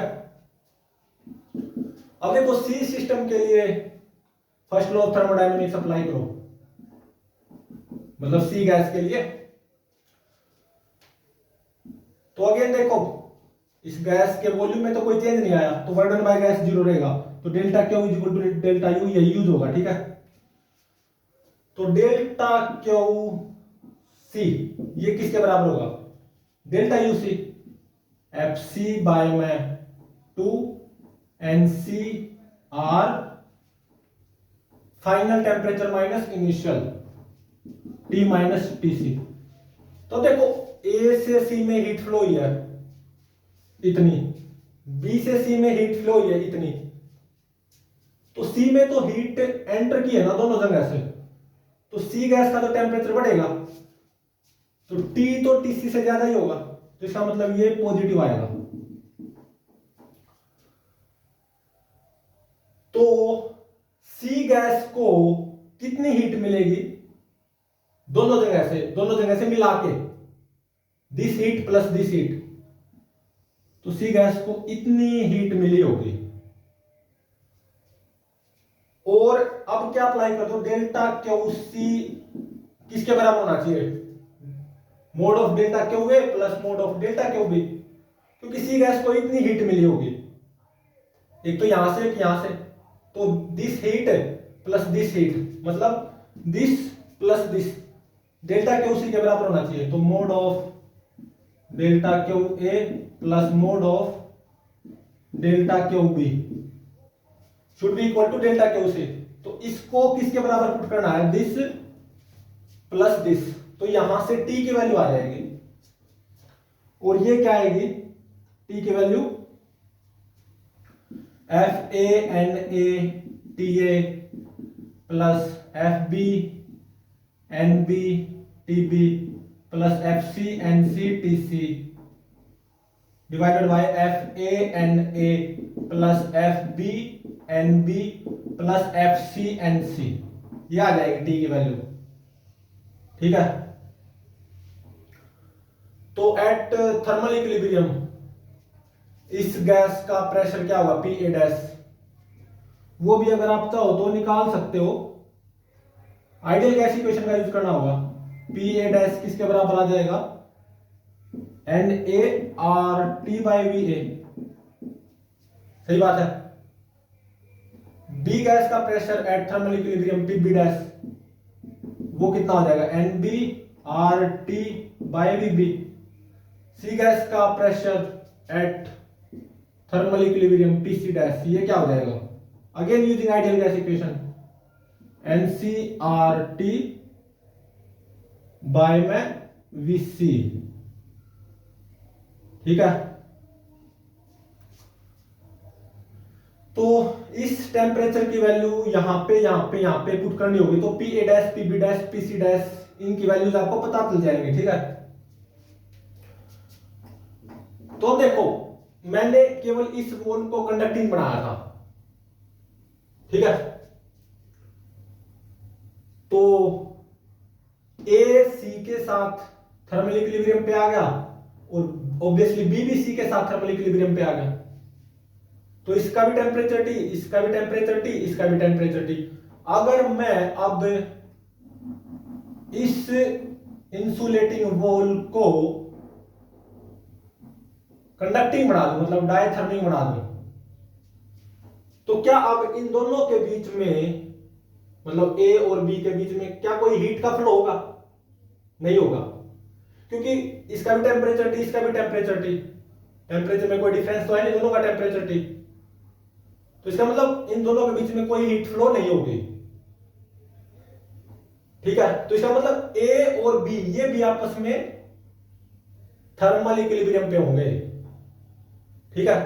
अब देखो सी सिस्टम के लिए first law of thermodynamics apply करो, मतलब सी गैस के लिए। तो अगेन देखो इस गैस के वॉल्यूम में तो कोई चेंज नहीं आया, तो work done by gas zero रहेगा, तो delta Q is equal to delta U, ये यूज होगा, ठीक है। तो डेल्टा क्यू सी ये किसके बराबर होगा, delta U C F C by में 2 N C R final temperature minus initial T minus T C. तो देखो ए से सी में हीट फ्लो हुई है इतनी, बी से सी में हीट फ्लो हुई है इतनी, तो सी में तो हीट एंटर की है ना दोनों जगह से, तो सी गैस का तो टेम्परेचर बढ़ेगा, तो टी तो टीसी से ज्यादा ही होगा, तो इसका मतलब ये पॉजिटिव आएगा। तो सी गैस को कितनी हीट मिलेगी, दोनों जगह से मिला के, this heat plus this heat, तो सी गैस को इतनी हीट मिली होगी। और अब क्या अप्लाई कर दो, डेल्टा क्यू सी किसके बराबर होना चाहिए, mode of delta Q A plus mode of delta Q B, क्योंकि सी गैस को इतनी हीट मिली होगी, एक तो यहां से एक यहां से, तो this heat plus this heat मतलब this plus this, delta Q C के बराबर होना चाहिए, तो mod of delta Q A plus mode of delta Q B should be equal to delta Q C. तो इसको किसके बराबर पुट करना है, दिस प्लस दिस, तो यहां से टी की वैल्यू आ जाएगी, और ये क्या आएगी, टी की value F A N A T A plus F B N B T B plus F C N C T C divided by F A N A plus F B N B plus F C N C, ये आ जाएगी T की value, ठीक है। तो at thermal equilibrium इस gas का pressure क्या होगा, पी ए डैश, वो भी अगर आप चाहो तो निकाल सकते हो, आइडियल गैस इक्वेशन का यूज करना होगा। पी ए डैश किसके बराबर आ जाएगा, n A R T by V A, सही बात है। बी गैस का pressure at thermal equilibrium P B dash, वो कितना हो जाएगा, n B R T by V B. C gas का pressure at thermal equilibrium P C dash, ये क्या हो जाएगा, again using ideal gas equation, n C R T bye में वी सी, ठीक है। तो इस टेम्परेचर की वैल्यू यहां पे पुट करनी होगी, तो पी ए dash P B dash P C dash इनकी वैल्यूज आपको पता चल जाएंगे, ठीक है। तो देखो मैंने केवल इस वॉल को कंडक्टिंग बनाया था, ठीक है। तो ए सी के साथ थर्मल इक्विलिब्रियम पे आ गया, और ऑब्वियसली बी भी सी के साथ थर्मल इक्विलिब्रियम पे आ गया, तो इसका भी टेम्परेचर T, इसका भी टेम्परेचर T, इसका भी टेम्परेचर T। अगर मैं अब इस इंसुलेटिंग वॉल को कंडक्टिंग बना दूं, मतलब डायथर्मिक बना दूं, तो क्या अब इन दोनों के बीच में, मतलब ए और बी के बीच में क्या कोई हीट का फ्लो होगा? नहीं होगा, क्योंकि इसका भी टेम्परेचर T, इसका भी टेम्परेचर T, टेम्परेचर में कोई डिफरेंस तो है नहीं, दोनों का टेम्परेचर T। तो इसका मतलब इन दोनों के बीच में कोई हीट फ्लो नहीं होगी। ठीक है, तो इसका मतलब ए और बी ये भी आपस में थर्मल इक्विलिब्रियम पे होंगे। ठीक है,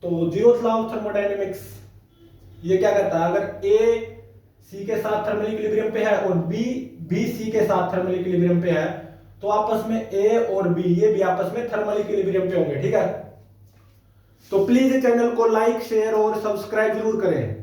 तो जीरोथ लॉ ऑफ थर्मोडायनेमिक्स ये क्या कहता है, अगर ए सी के साथ थर्मल इक्विलिब्रियम पे है और बी सी के साथ थर्मल इक्विलिब्रियम पे है, तो आपस में ए और बी ये भी आपस में थर्मल इक्विलिब्रियम पे होंगे। ठीक है, तो प्लीज चैनल को लाइक, शेयर और सब्सक्राइब जरूर करें।